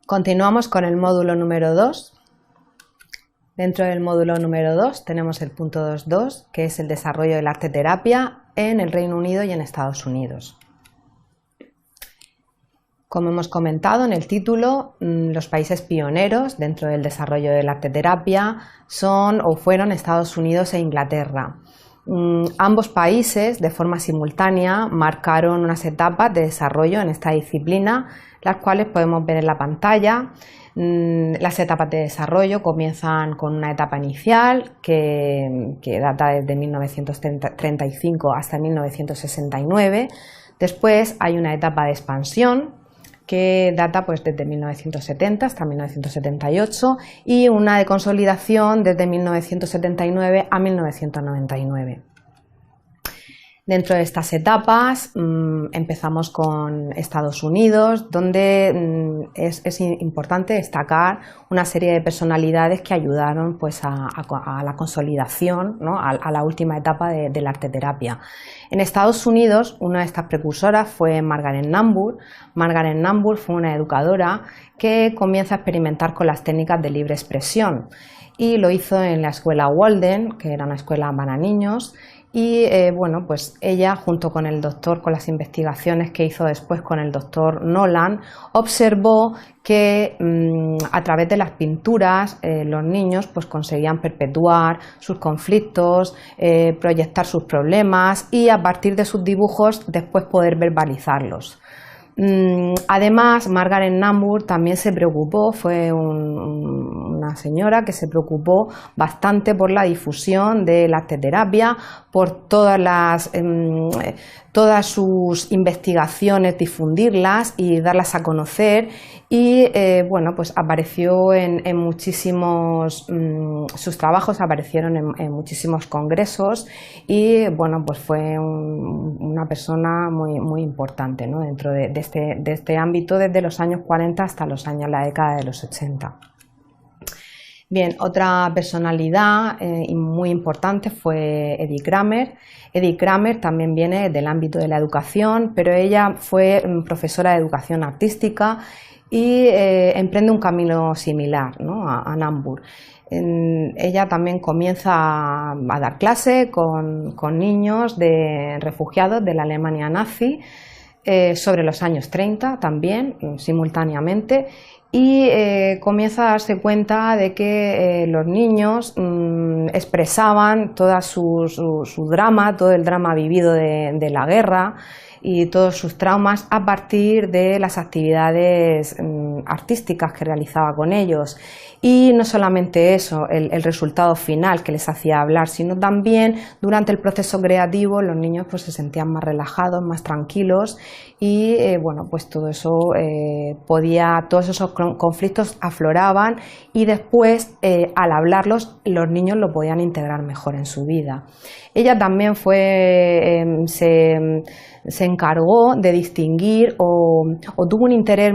Continuamos con el módulo número 2. Dentro del módulo número 2 tenemos el punto 2.2, que es el desarrollo de la arteterapia en el Reino Unido y en Estados Unidos. Como hemos comentado en el título, los países pioneros dentro del desarrollo de la arteterapia son o fueron Estados Unidos e Inglaterra. Ambos países, de forma simultánea, marcaron unas etapas de desarrollo en esta disciplina, las cuales podemos ver en la pantalla. Las etapas de desarrollo comienzan con una etapa inicial que data desde 1935 hasta 1969. Después hay una etapa de expansión que data desde 1970 hasta 1978 y una de consolidación desde 1979 a 1999. Dentro de estas etapas empezamos con Estados Unidos, donde es importante destacar una serie de personalidades que ayudaron a la consolidación, ¿no? a la última etapa de la arteterapia. En Estados Unidos, una de estas precursoras fue Margaret Nambour. Margaret Nambour fue una educadora que comienza a experimentar con las técnicas de libre expresión y lo hizo en la escuela Walden, que era una escuela para niños. Y ella, junto con el doctor, con las investigaciones que hizo después con el doctor Nolan, observó que a través de las pinturas los niños conseguían perpetuar sus conflictos, proyectar sus problemas y a partir de sus dibujos después poder verbalizarlos. Además, Margaret Nambour también se preocupó, fue una señora que se preocupó bastante por la difusión de la arteterapia, por todas sus investigaciones, difundirlas y darlas a conocer y apareció en muchísimos, sus trabajos aparecieron en muchísimos congresos y fue una persona muy importante, ¿no? Dentro de este ámbito desde los años 40 hasta la década de los 80. Bien, otra personalidad muy importante fue Edith Kramer. Edith Kramer también viene del ámbito de la educación, pero ella fue profesora de educación artística y emprende un camino similar, ¿no? a Nambour. Ella también comienza a dar clase con niños de refugiados de la Alemania nazi sobre los años 30 también, simultáneamente, y comienza a darse cuenta de que los niños expresaban toda su drama, todo el drama vivido de la guerra y todos sus traumas a partir de las actividades artísticas que realizaba con ellos. Y no solamente eso, el resultado final que les hacía hablar, sino también durante el proceso creativo los niños se sentían más relajados, más tranquilos y todo eso todos esos conflictos afloraban y después al hablarlos los niños lo podían integrar mejor en su vida. Ella también se encargó de distinguir o tuvo un interés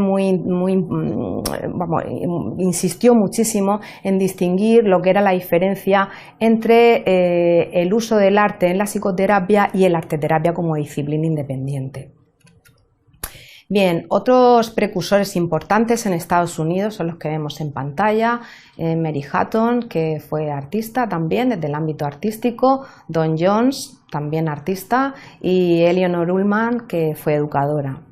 insistió muchísimo en distinguir lo que era la diferencia entre el uso del arte en la psicoterapia y la arteterapia como disciplina independiente. Bien, otros precursores importantes en Estados Unidos son los que vemos en pantalla. Mary Hatton, que fue artista también desde el ámbito artístico, Don Jones, también artista, y Eleanor Ullman, que fue educadora.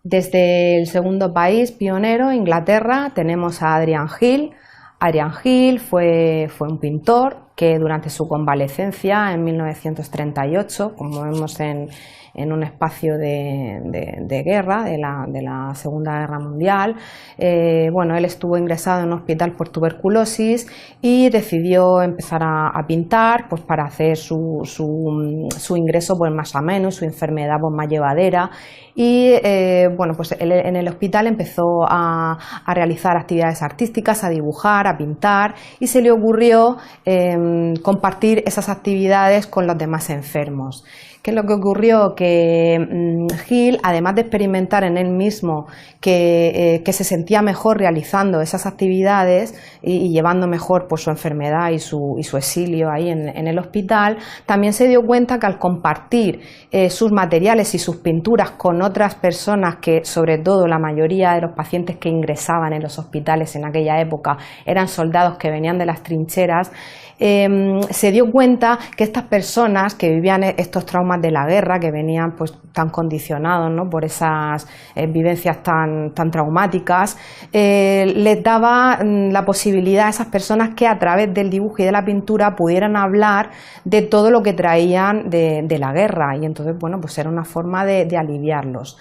Desde el segundo país pionero, Inglaterra, tenemos a Adrian Hill. Adrian Hill fue un pintor que durante su convalecencia en 1938, como vemos en un espacio de guerra, de la Segunda Guerra Mundial, él estuvo ingresado en un hospital por tuberculosis y decidió empezar a pintar para hacer su ingreso más ameno, su enfermedad más llevadera. Y él en el hospital empezó a realizar actividades artísticas, a dibujar, a pintar y se le ocurrió compartir esas actividades con los demás enfermos. ¿Qué es lo que ocurrió? Que Hill, además de experimentar en él mismo que se sentía mejor realizando esas actividades y llevando mejor pues, su enfermedad y su exilio ahí en el hospital, también se dio cuenta que al compartir sus materiales y sus pinturas con otras personas, que sobre todo la mayoría de los pacientes que ingresaban en los hospitales en aquella época eran soldados que venían de las trincheras, se dio cuenta que estas personas que vivían estos traumas de la guerra, que venían pues tan condicionados, ¿no?, por esas vivencias tan traumáticas, les daba la posibilidad a esas personas que a través del dibujo y de la pintura pudieran hablar de todo lo que traían de la guerra, y entonces bueno, pues era una forma de aliviarlos.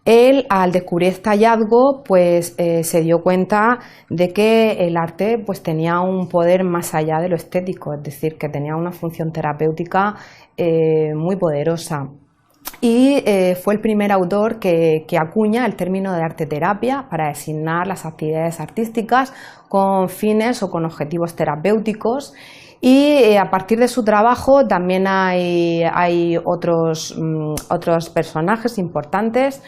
Él, al descubrir este hallazgo, pues se dio cuenta de que el arte pues, tenía un poder más allá de lo estético, es decir, que tenía una función terapéutica muy poderosa. Y fue el primer autor que acuña el término de arte-terapia para designar las actividades artísticas con fines o con objetivos terapéuticos. Y a partir de su trabajo también hay otros personajes importantes,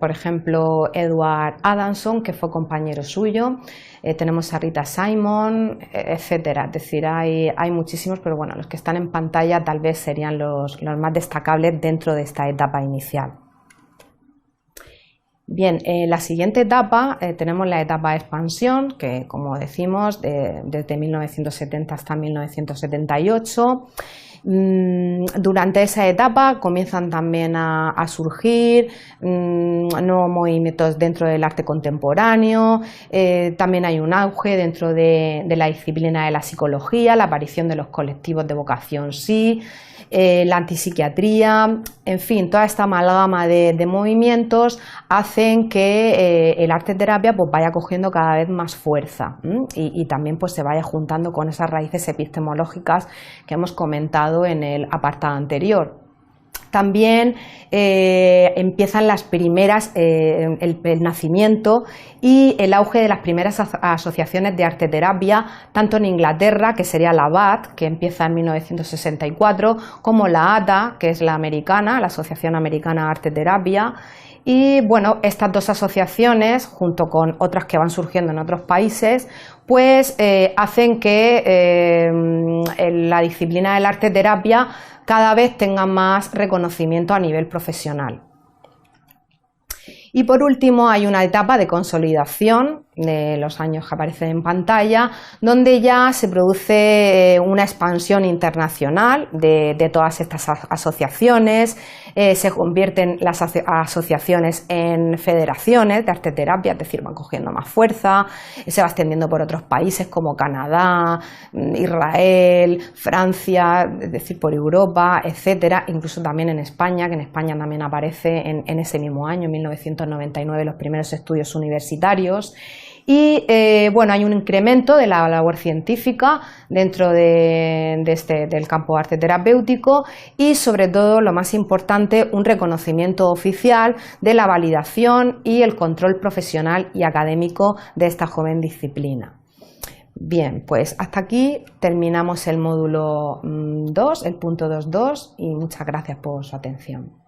por ejemplo Edward Adamson, que fue compañero suyo, tenemos a Rita Simon, etcétera. Es decir, hay muchísimos, pero bueno, los que están en pantalla tal vez serían los más destacables dentro de esta etapa inicial. Bien, en la siguiente etapa tenemos la etapa de expansión, que como decimos, desde 1970 hasta 1978. Durante esa etapa comienzan también a surgir nuevos movimientos dentro del arte contemporáneo, también hay un auge dentro de la disciplina de la psicología, la aparición de los colectivos de vocación sí, la antipsiquiatría, en fin, toda esta amalgama de movimientos hacen que el arte-terapia pues, vaya cogiendo cada vez más fuerza y también pues, se vaya juntando con esas raíces epistemológicas que hemos comentado en el apartado anterior. También empiezan las primeras, el nacimiento y el auge de las primeras asociaciones de arte-terapia, tanto en Inglaterra, que sería la BAT, que empieza en 1964, como la ATA, que es la americana, la Asociación Americana de Arte-Terapia. Y bueno, estas dos asociaciones, junto con otras que van surgiendo en otros países, pues hacen que la disciplina del arte-terapia cada vez tenga más reconocimiento a nivel profesional. Y por último hay una etapa de consolidación de los años que aparecen en pantalla, donde ya se produce una expansión internacional de todas estas asociaciones, se convierten las asociaciones en federaciones de arte-terapia, es decir, van cogiendo más fuerza, se va extendiendo por otros países como Canadá, Israel, Francia, es decir, por Europa, etcétera, incluso también en España, que en España también aparece en ese mismo año, en 1999, los primeros estudios universitarios. Y bueno, hay un incremento de la labor científica dentro del campo arte terapéutico y sobre todo, lo más importante, un reconocimiento oficial de la validación y el control profesional y académico de esta joven disciplina. Bien, pues hasta aquí terminamos el módulo 2, el punto 2.2, y muchas gracias por su atención.